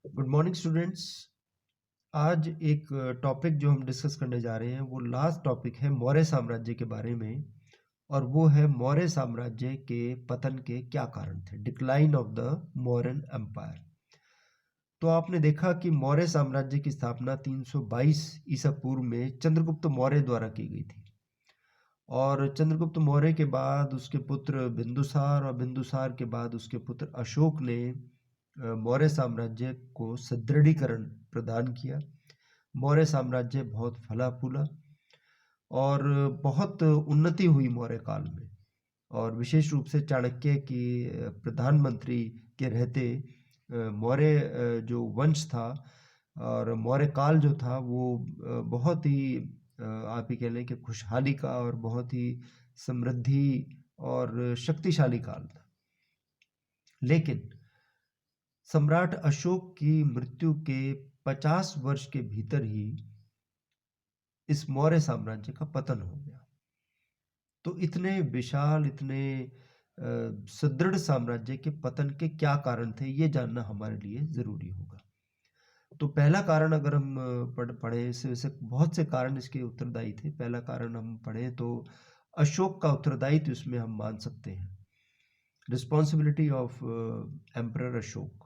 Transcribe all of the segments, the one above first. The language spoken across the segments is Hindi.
Good morning students. आज एक टॉपिक जो हम डिस्कस करने जा रहे हैं वो लास्ट टॉपिक है मौर्य साम्राज्य के बारे में। और वो है मौर्य साम्राज्य के पतन के क्या कारण थे, decline of the Mauryan empire. तो आपने देखा कि मौर्य साम्राज्य की स्थापना 322 ईसा पूर्व में चंद्रगुप्त मौर्य द्वारा की गई थी। और चंद्रगुप्त मौर्य के बाद उसके पुत्र बिंदुसार और बिंदुसार के बाद उसके पुत्र अशोक ने मौर्य साम्राज्य को सुदृढ़ीकरण प्रदान किया। मौर्य साम्राज्य बहुत फला फूला और बहुत उन्नति हुई मौर्य काल में। और विशेष रूप से चाणक्य की प्रधानमंत्री के रहते मौर्य जो वंश था और मौर्य काल जो था वो बहुत ही आप ही कह लें कि खुशहाली का और बहुत ही समृद्धि और शक्तिशाली काल था। लेकिन सम्राट अशोक की मृत्यु के 50 वर्ष के भीतर ही इस मौर्य साम्राज्य का पतन हो गया। तो इतने विशाल, इतने सुदृढ़ साम्राज्य के पतन के क्या कारण थे, ये जानना हमारे लिए जरूरी होगा। तो पहला कारण अगर हम पढ़े, इससे बहुत से कारण इसके उत्तरदायी थे। पहला कारण हम पढ़े तो अशोक का उत्तरदायित्व इसमें हम मान सकते हैं, रिस्पॉन्सिबिलिटी ऑफ एम्परर अशोक।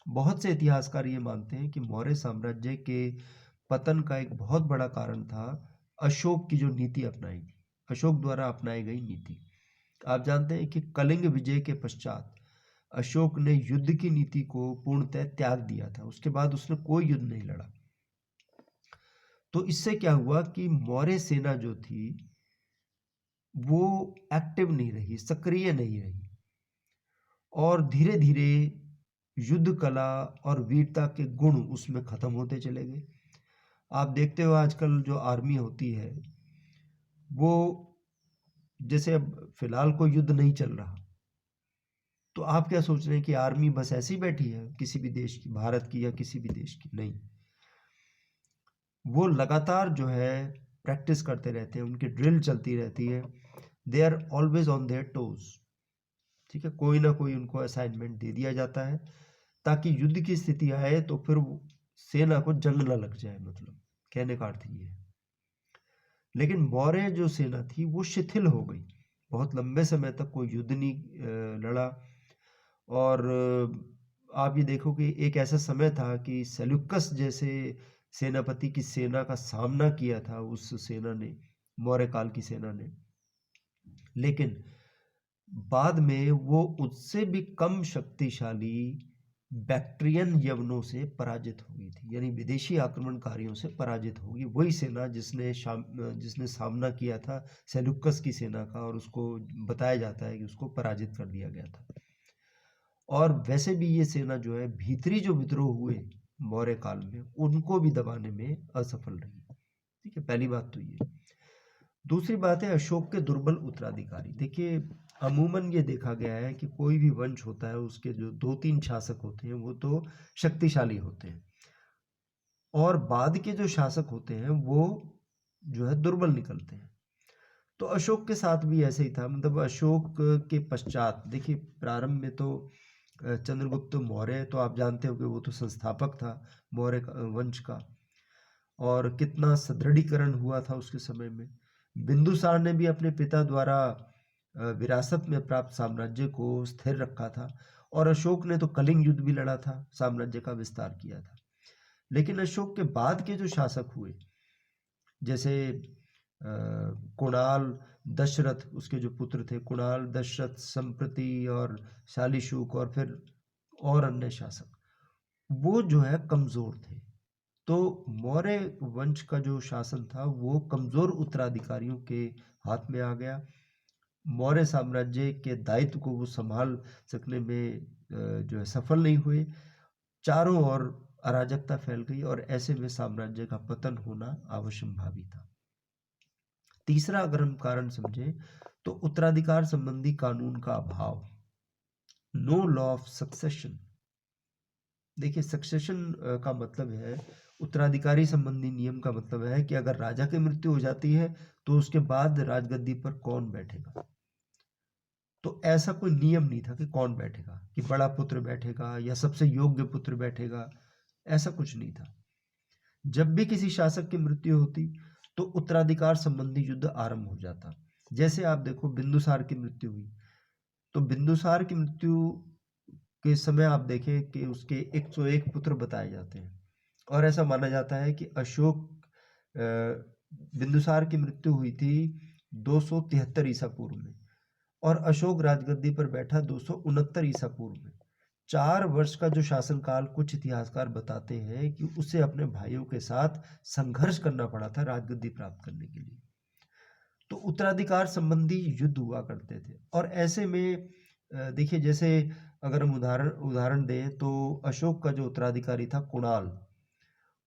बहुत से इतिहासकार ये मानते हैं कि मौर्य साम्राज्य के पतन का एक बहुत बड़ा कारण था अशोक की जो नीति अपनाई थी, अशोक द्वारा अपनाई गई नीति। आप जानते हैं कि कलिंग विजय के पश्चात अशोक ने युद्ध की नीति को पूर्णतः त्याग दिया था। उसके बाद उसने कोई युद्ध नहीं लड़ा। तो इससे क्या हुआ कि मौर्य सेना जो थी वो एक्टिव नहीं रही, सक्रिय नहीं रही, और धीरे धीरे युद्ध कला और वीरता के गुण उसमें खत्म होते चले गए। आप देखते हो आजकल जो आर्मी होती है वो, जैसे अब फिलहाल कोई युद्ध नहीं चल रहा, तो आप क्या सोच रहे हैं कि आर्मी बस ऐसी बैठी है किसी भी देश की, भारत की या किसी भी देश की? नहीं, वो लगातार जो है प्रैक्टिस करते रहते हैं, उनकी ड्रिल चलती रहती है। They are always on their toes. ठीक है, कोई ना कोई उनको असाइनमेंट दे दिया जाता है ताकि युद्ध की स्थिति आए तो फिर सेना को जंग न लग जाए, मतलब कहने का अर्थ ये है। लेकिन मौर्य जो सेना थी वो शिथिल हो गई, बहुत लंबे समय तक कोई युद्ध नहीं लड़ा। और आप ये देखो कि एक ऐसा समय था कि सेल्यूकस जैसे सेनापति की सेना का सामना किया था उस सेना ने, मौर्य काल की सेना ने। लेकिन बाद में वो उससे भी कम शक्तिशाली बैक्ट्रियन यवनों से पराजित हो गई थी, यानी विदेशी आक्रमणकारियों से पराजित होगी वही सेना जिसने सामना किया था सेल्यूकस की सेना का, और उसको बताया जाता है कि उसको पराजित कर दिया गया था। और वैसे भी ये सेना जो है भीतरी जो विद्रोह हुए मौर्य काल में उनको भी दबाने में असफल रही। ठीक है, पहली बात तो ये। दूसरी बात है अशोक के दुर्बल उत्तराधिकारी। देखिए, अमूमन ये देखा गया है कि कोई भी वंश होता है उसके जो 2-3 शासक होते हैं वो तो शक्तिशाली होते हैं, और बाद के जो शासक होते हैं वो जो है दुर्बल निकलते हैं। तो अशोक के साथ भी ऐसे ही था। मतलब अशोक के पश्चात देखिए, प्रारंभ में तो चंद्रगुप्त मौर्य, तो आप जानते हो कि वो तो संस्थापक था मौर्य वंश का, और कितना सुदृढ़ीकरण हुआ था उसके समय में। बिंदुसार ने भी अपने पिता द्वारा विरासत में प्राप्त साम्राज्य को स्थिर रखा था, और अशोक ने तो कलिंग युद्ध भी लड़ा था, साम्राज्य का विस्तार किया था। लेकिन अशोक के बाद के जो शासक हुए, जैसे कुणाल, दशरथ, उसके जो पुत्र थे कुणाल, दशरथ, संप्रति और शालीशुक, और फिर और अन्य शासक, वो जो है कमजोर थे। तो मौर्य वंश का जो शासन था वो कमजोर उत्तराधिकारियों के हाथ में आ गया। मौर्य साम्राज्य के दायित्व को वो संभाल सकने में जो है सफल नहीं हुए। चारों ओर अराजकता फैल गई, और ऐसे में साम्राज्य का पतन होना अवश्यंभावी था। तीसरा अगर हम कारण समझें तो उत्तराधिकार संबंधी कानून का अभाव, नो लॉ ऑफ सक्सेशन। देखिए, सक्सेशन का मतलब है, उत्तराधिकारी संबंधी नियम का मतलब है कि अगर राजा की मृत्यु हो जाती है तो उसके बाद राजगद्दी पर कौन बैठेगा। तो ऐसा कोई नियम नहीं था कि कौन बैठेगा, कि बड़ा पुत्र बैठेगा या सबसे योग्य पुत्र बैठेगा। ऐसा कुछ नहीं था। जब भी किसी शासक की मृत्यु होती तो उत्तराधिकार संबंधी युद्ध आरंभ हो जाता। जैसे आप देखो बिंदुसार की मृत्यु हुई, तो बिंदुसार की मृत्यु के समय आप देखें कि उसके 101 पुत्र बताए जाते हैं, और ऐसा माना जाता है कि अशोक बिंदुसार की मृत्यु हुई थी 273 ईसा पूर्व में, और अशोक राजगद्दी पर बैठा 269 ईसा पूर्व में। 4 वर्ष का जो शासनकाल कुछ इतिहासकार बताते हैं कि उसे अपने भाइयों के साथ संघर्ष करना पड़ा था राजगद्दी प्राप्त करने के लिए। तो उत्तराधिकार संबंधी युद्ध हुआ करते थे, और ऐसे में देखिए, जैसे अगर हम उदाहरण दें तो अशोक का जो उत्तराधिकारी था कुणाल,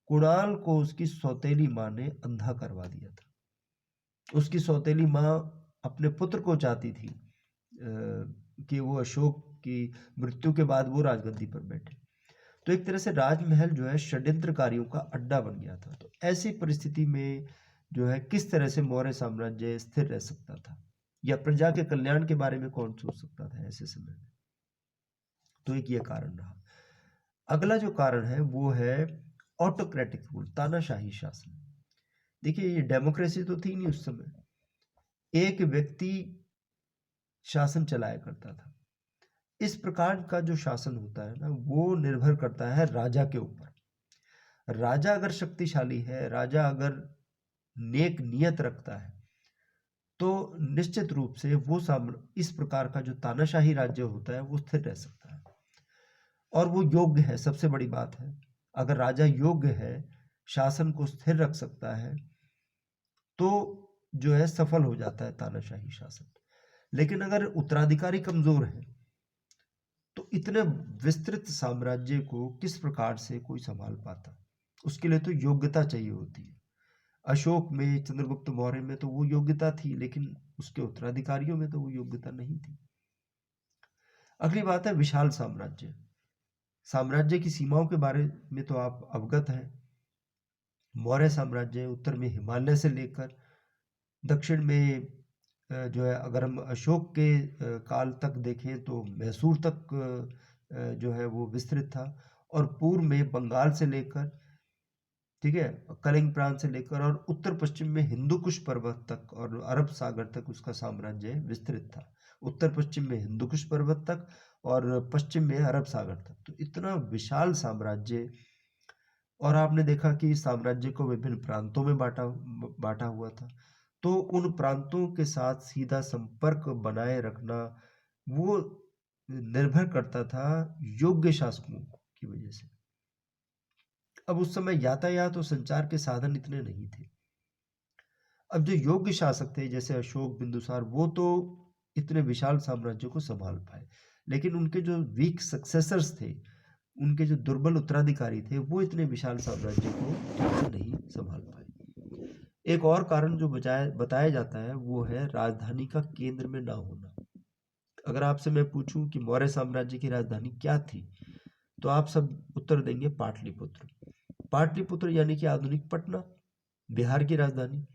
कुणाल को उसकी सौतेली माँ ने अंधा करवा दिया था। उसकी सौतेली माँ अपने पुत्र को चाहती थी कि वो अशोक की मृत्यु के बाद वो राजगद्दी पर बैठे। तो एक तरह से राजमहल जो है षड्यंत्रकारियों का अड्डा बन गया था। तो ऐसी परिस्थिति में जो है किस तरह से मौर्य साम्राज्य स्थिर रह सकता था, या प्रजा के कल्याण के बारे में कौन सोच सकता था ऐसे समय में। तो एक ये कारण रहा। अगला जो कारण है वो है ऑटोक्रेटिक रूल, तानाशाही शासन। देखिए, ये डेमोक्रेसी तो थी नहीं उस समय, एक व्यक्ति शासन चलाया करता था। इस प्रकार का जो शासन होता है ना, वो निर्भर करता है राजा के ऊपर। राजा अगर शक्तिशाली है, राजा अगर नेक नियत रखता है, तो निश्चित रूप से वो इस प्रकार का जो तानाशाही राज्य होता है वो स्थिर रह सकता है, और वो योग्य है। सबसे बड़ी बात है, अगर राजा योग्य है, शासन को स्थिर रख सकता है, तो जो है सफल हो जाता है तानाशाही शासन। लेकिन अगर उत्तराधिकारी कमजोर है, तो इतने विस्तृत साम्राज्य को किस प्रकार से कोई संभाल पाता। उसके लिए तो योग्यता चाहिए होती है। अशोक में, चंद्रगुप्त मौर्य में तो वो योग्यता थी, लेकिन उसके उत्तराधिकारियों में तो वो योग्यता नहीं थी। अगली बात है विशाल साम्राज्य। साम्राज्य की सीमाओं के बारे में तो आप अवगत हैं। मौर्य साम्राज्य उत्तर में हिमालय से लेकर दक्षिण में जो है, अगर हम अशोक के काल तक देखें तो मैसूर तक जो है वो विस्तृत था, और पूर्व में बंगाल से लेकर, ठीक है, कलिंग प्रांत से लेकर, और उत्तर पश्चिम में हिंदू कुश पर्वत तक और अरब सागर तक उसका साम्राज्य विस्तृत था। उत्तर पश्चिम में हिंदू कुश पर्वत तक और पश्चिम में अरब सागर तक। तो इतना विशाल साम्राज्य, और आपने देखा कि साम्राज्य को विभिन्न प्रांतों में बांटा हुआ था। तो उन प्रांतों के साथ सीधा संपर्क बनाए रखना वो निर्भर करता था योग्य शासकों की वजह से। अब उस समय यातायात और संचार के साधन इतने नहीं थे। अब जो योग्य शासक थे जैसे अशोक, बिंदुसार, वो तो इतने विशाल साम्राज्य को संभाल पाए, लेकिन उनके जो वीक सक्सेसर्स थे, उनके जो दुर्बल उत्तराधिकारी थे, वो इतने विशाल साम्राज्य को ठीक से नहीं संभाल पाए। एक और कारण जो बताया जाता है वो है राजधानी का केंद्र में ना होना। अगर आपसे मैं पूछूं कि मौर्य साम्राज्य की राजधानी क्या थी, तो आप सब उत्तर देंगे पाटलिपुत्र। पाटलिपुत्र यानी कि आधुनिक पटना, बिहार की राजधानी।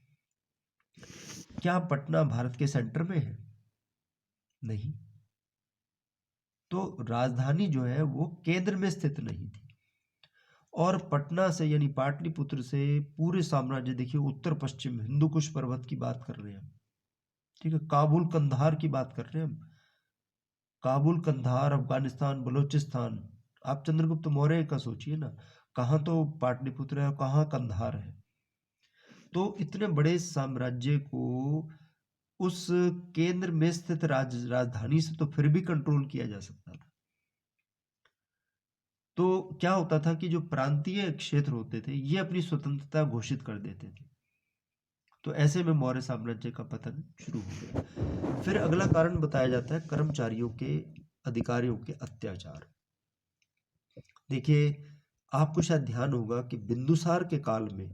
क्या पटना भारत के सेंटर में है? नहीं। तो राजधानी जो है वो केंद्र में स्थित नहीं थी, और पटना से यानी पाटलिपुत्र से पूरे साम्राज्य, देखिए उत्तर पश्चिम हिंदू कुश पर्वत की बात कर रहे हैं हम, ठीक है, काबुल कंधार की बात कर रहे हैं हम, काबुल कंधार, अफगानिस्तान, बलूचिस्तान। आप चंद्रगुप्त मौर्य का सोचिए ना, कहाँ तो पाटलिपुत्र है और कहाँ कंधार है। तो इतने बड़े साम्राज्य को उस केंद्र में स्थित राजधानी से तो फिर भी कंट्रोल किया जा सकता था। तो क्या होता था कि जो प्रांतीय क्षेत्र होते थे ये अपनी स्वतंत्रता घोषित कर देते थे। तो ऐसे में मौर्य साम्राज्य का पतन शुरू हो गया। फिर अगला कारण बताया जाता है कर्मचारियों के, अधिकारियों के अत्याचार। देखिए, आपको शायद ध्यान होगा कि बिंदुसार के काल में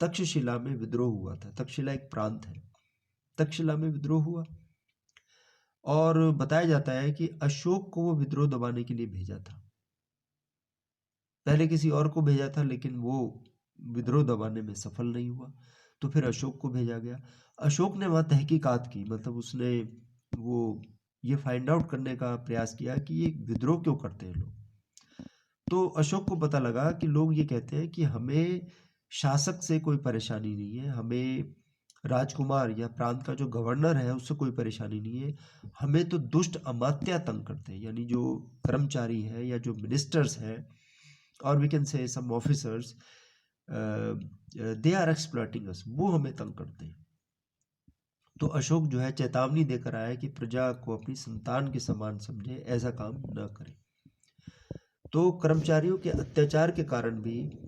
तक्षशिला में विद्रोह हुआ था। तक्षशिला एक प्रांत है, तक्षशिला में विद्रोह हुआ, और बताया जाता है कि अशोक को वो विद्रोह दबाने के लिए भेजा था। पहले किसी और को भेजा था, लेकिन वो विद्रोह दबाने में सफल नहीं हुआ, तो फिर अशोक को भेजा गया। अशोक ने वहाँ तहकीकात की, मतलब उसने वो ये फाइंड आउट करने का प्रयास किया कि ये विद्रोह क्यों करते हैं लोग। तो अशोक को पता लगा कि लोग ये कहते हैं कि हमें शासक से कोई परेशानी नहीं है, हमें राजकुमार या प्रांत का जो गवर्नर है उससे कोई परेशानी नहीं है, हमें तो दुष्ट अमात्या तंग करते हैं, यानी जो कर्मचारी है या जो मिनिस्टर्स हैं, और we can say some officers, they are exploiting us, वो हमें तंग करते हैं। तो अशोक जो है चेतावनी देकर आया कि प्रजा को अपनी संतान के समान समझे, ऐसा काम न करें। तो कर्मचारियों के अत्याचार के कारण भी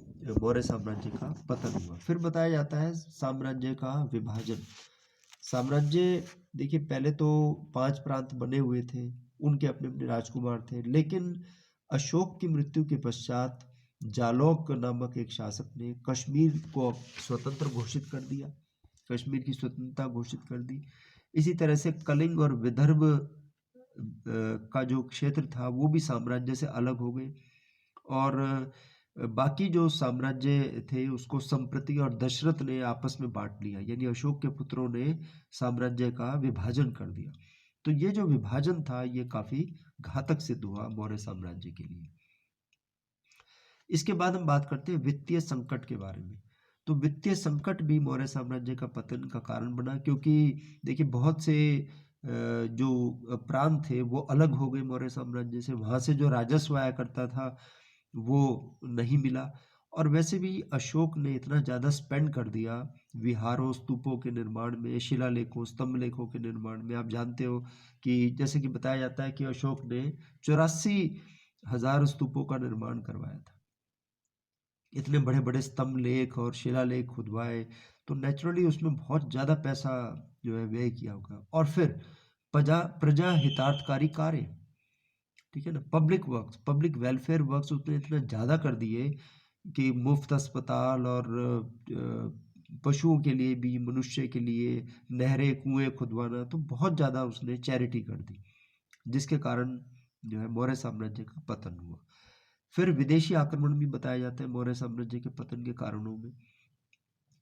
मौर्य साम्राज्य का पतन हुआ। फिर बताया जाता है साम्राज्य का विभाजन। साम्राज्य, देखिए पहले तो 5 प्रांत बने हुए थे, उनके अपने अपने राजकुमार थे, लेकिन अशोक की मृत्यु के पश्चात जालौक नामक एक शासक ने कश्मीर को स्वतंत्र घोषित कर दिया, कश्मीर की स्वतंत्रता घोषित कर दी। इसी तरह से कलिंग और विदर्भ का जो क्षेत्र था वो भी साम्राज्य से अलग हो गए, और बाकी जो साम्राज्य थे उसको संप्रति और दशरथ ने आपस में बांट लिया, यानी अशोक के पुत्रों ने साम्राज्य का विभाजन कर दिया। तो ये जो विभाजन था ये काफी घातक सिद्ध हुआ मौर्य साम्राज्य के लिए। इसके बाद हम बात करते हैं वित्तीय संकट के बारे में। तो वित्तीय संकट भी मौर्य साम्राज्य का पतन का कारण बना, क्योंकि देखिए बहुत से जो प्रांत थे वो अलग हो गए मौर्य साम्राज्य से, वहां से जो राजस्व आया करता था वो नहीं मिला। और वैसे भी अशोक ने इतना ज़्यादा स्पेंड कर दिया विहारों, स्तूपों के निर्माण में, शिलालेखों, स्तंभ लेखों के निर्माण में। आप जानते हो कि जैसे कि बताया जाता है कि अशोक ने 84,000 स्तूपों का निर्माण करवाया था। इतने बड़े बड़े स्तंभ लेख और शिलालेख खुदवाए, तो नेचुरली उसमें बहुत ज़्यादा पैसा जो है व्यय किया होगा। और फिर प्रजा प्रजा हितार्थकारी कार्य, ठीक है ना, public works, public welfare works उसने इतना ज़्यादा कर दिए कि मुफ्त अस्पताल, और पशुओं के लिए भी, मनुष्य के लिए नहरें, कुएं खुदवाना, तो बहुत ज़्यादा उसने चैरिटी कर दी, जिसके कारण जो है मौर्य साम्राज्य का पतन हुआ। फिर विदेशी आक्रमण भी बताया जाता है मौर्य साम्राज्य के पतन के कारणों में,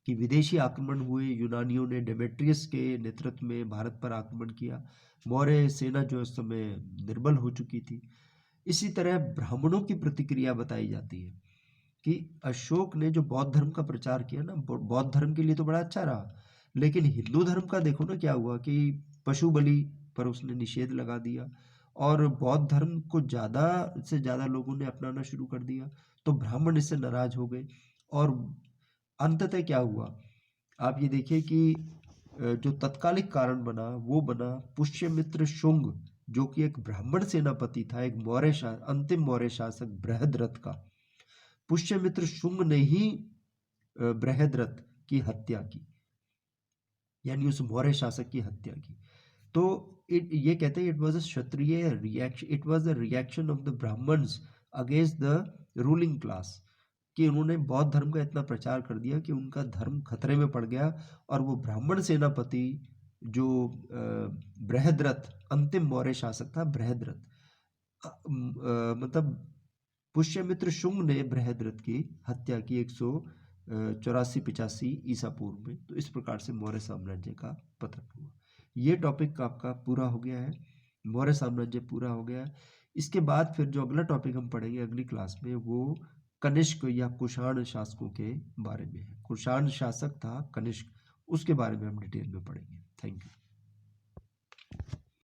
कि विदेशी आक्रमण हुए। यूनानियों ने डेमेट्रियस के नेतृत्व में भारत पर आक्रमण किया। मौर्य सेना जो उस समय निर्बल हो चुकी थी। इसी तरह ब्राह्मणों की प्रतिक्रिया बताई जाती है कि अशोक ने जो बौद्ध धर्म का प्रचार किया ना, बौद्ध धर्म के लिए तो बड़ा अच्छा रहा, लेकिन हिंदू धर्म का देखो ना क्या हुआ, कि पशु बलि पर उसने निषेध लगा दिया, और बौद्ध धर्म को ज़्यादा से ज़्यादा लोगों ने अपनाना शुरू कर दिया। तो ब्राह्मण इससे नाराज हो गए, और अंततः क्या हुआ, आप ये देखिए कि जो तत्कालिक कारण बना वो बना पुष्यमित्र शुंग, जो कि एक ब्राह्मण सेनापति था, एक अंतिम मौर्य शासक बृहद्रथ का। पुष्यमित्र शुंग ने ही बृहद्रथ की हत्या की, यानी उस मौर्य शासक की हत्या की। तो ये कहते हैं it was a Kshatriya reaction, it was the reaction of the Brahmins against the ruling class, कि उन्होंने बौद्ध धर्म का इतना प्रचार कर दिया कि उनका धर्म खतरे में पड़ गया, और वो ब्राह्मण सेनापति जो बृहद्रथ, अंतिम मौर्य शासक था बृहद्रथ, मतलब पुष्यमित्र शुंग ने बृहद्रथ की हत्या की 184-85 ईसा पूर्व में। तो इस प्रकार से मौर्य साम्राज्य का पतन हुआ। ये टॉपिक आपका पूरा हो गया है, मौर्य साम्राज्य पूरा हो गया है। इसके बाद फिर जो अगला टॉपिक हम पढ़ेंगे अगली क्लास में, वो कनिष्क या कुषाण शासकों के बारे में है। कुषाण शासक था कनिष्क, उसके बारे में हम डिटेल में पढ़ेंगे। Thank you.